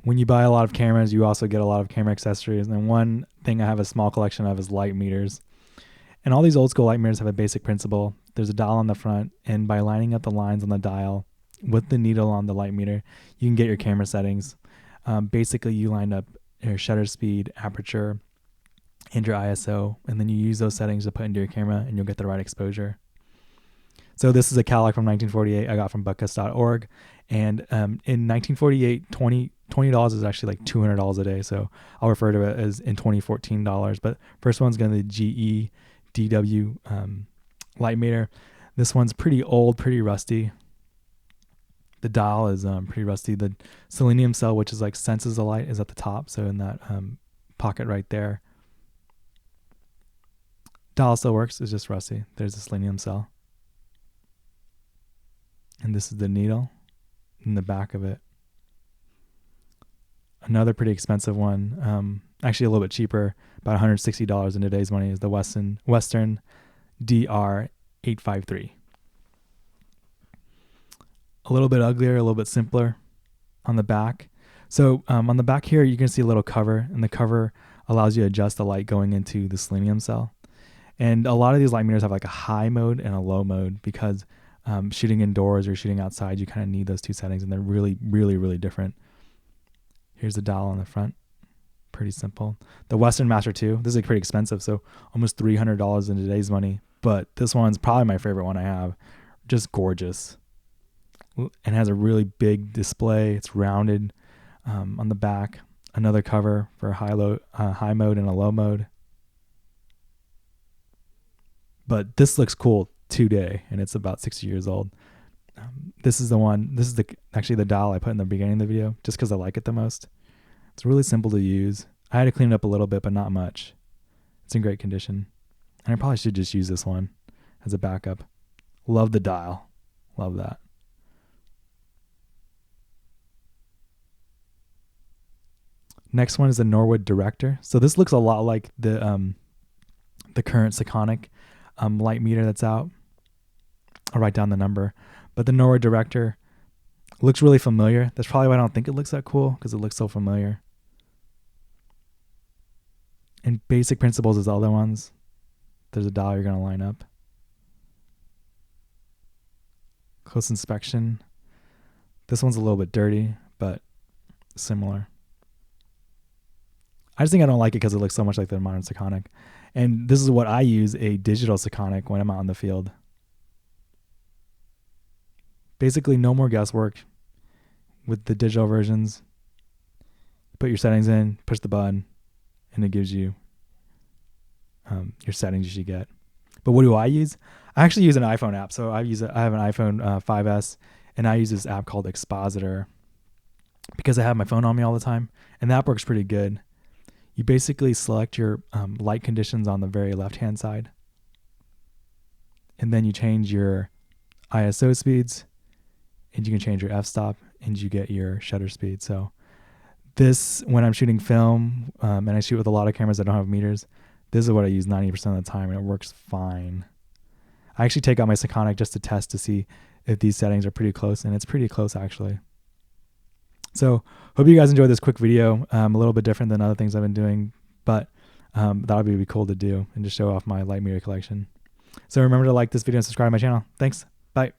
When you buy a lot of cameras, you also get a lot of camera accessories. And one thing I have a small collection of is light meters. And all these old school light meters have a basic principle. There's a dial on the front, and by lining up the lines on the dial with the needle on the light meter, you can get your camera settings. Basically, you line up your shutter speed, aperture, and your ISO, and then you use those settings to put into your camera, and you'll get the right exposure. So this is a Calic from 1948 I got from buckus.org. And in 1948, $20 is actually like $200 a day. So I'll refer to it as in 2014 dollars. But first one's going to be GE DW light meter. This one's pretty old, pretty rusty. The dial is pretty rusty. The selenium cell, which is like senses the light, is at the top. So in that pocket right there. Dial still works. It's just rusty. There's the selenium cell. And this is the needle in the back of it. Another pretty expensive one, actually a little bit cheaper, about $160 in today's money, is the Western DR853. A little bit uglier, a little bit simpler on the back. So on the back here, you can see a little cover, and the cover allows you to adjust the light going into the selenium cell. And a lot of these light meters have like a high mode and a low mode because shooting indoors or shooting outside, you kind of need those two settings, and they're really, really, really different. Here's the dial on the front. Pretty simple. The Western Master 2, this is pretty expensive, so almost $300 in today's money. But this one's probably my favorite one I have. Just gorgeous. And has a really big display. It's rounded on the back. Another cover for high mode and a low mode. But this looks cool today, and it's about 60 years old. This is the one. This is actually the dial I put in the beginning of the video, just because I like it the most. It's really simple to use. I had to clean it up a little bit, but not much. It's in great condition, and I probably should just use this one as a backup. Love the dial. Love that. Next one is the Norway Director. So this looks a lot like the current Sekonic light meter that's out. I'll write down the number. But the Norway Director looks really familiar. That's probably why I don't think it looks that cool, because it looks so familiar. And basic principles is the other ones. There's a dial you're going to line up. Close inspection. This one's a little bit dirty, but similar. I just think I don't like it because it looks so much like the modern Sekonic. And this is what I use, a digital Sekonic, when I'm out in the field. Basically, no more guesswork with the digital versions. Put your settings in, push the button, and it gives you your settings you should get. But what do I use? I actually use an iPhone app. So I have an iPhone 5S, and I use this app called Expositor because I have my phone on me all the time, and the app works pretty good. You basically select your light conditions on the very left-hand side, and then you change your ISO speeds, and you can change your f-stop, and you get your shutter speed. So this, when I'm shooting film, and I shoot with a lot of cameras that don't have meters, this is what I use 90% of the time, and it works fine. I actually take out my Sekonic just to test to see if these settings are pretty close, and it's pretty close actually. So hope you guys enjoyed this quick video. A little bit different than other things I've been doing, but that would be cool to do and just show off my light meter collection. So remember to like this video and subscribe to my channel. Thanks. Bye.